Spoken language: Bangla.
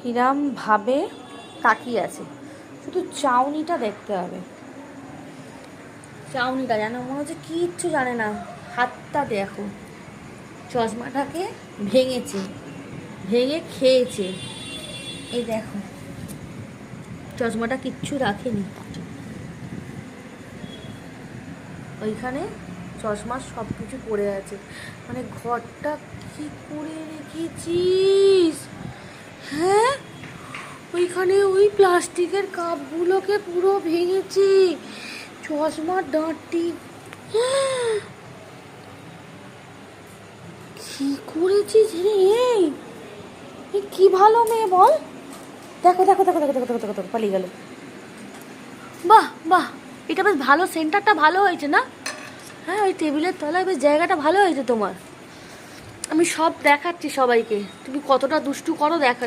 কিরাম ভাবে তাকিয়ে আছে, শুধু চাউনিটা দেখতে হবে। চাউনিটা যেন মনে হচ্ছে কিচ্ছু জানে না। হাতটা দেখো, চশমাটাকে ভেঙেছে, ভেঙে খেয়েছে। এই দেখো, চশমাটা কিচ্ছু রাখেনি ওইখানে, চশমার সব কিছু পড়ে আছে। মানে ঘরটা কি করে রেখেছিস? হ্যাঁ, ওইখানে ওই প্লাস্টিকের কাপগুলোকে পুরো ভেঙেছি, চশমার ডাঁটটি। কি করেছিস রে? এই কি ভালো মেয়ে বল। দেখো দেখো দেখো দেখো দেখো দেখো দেখো দেখো, পালিয়ে গেল। বাহ বাহ, এটা বেশ ভালো, সেন্টারটা ভালো হয়েছে না? হ্যাঁ, ওই টেবিলের তলায় বেশ জায়গাটা ভালো হয়েছে তোমার। আমি সব দেখাচ্ছি সবাইকে, তুমি কতটা দুষ্টু করো দেখা।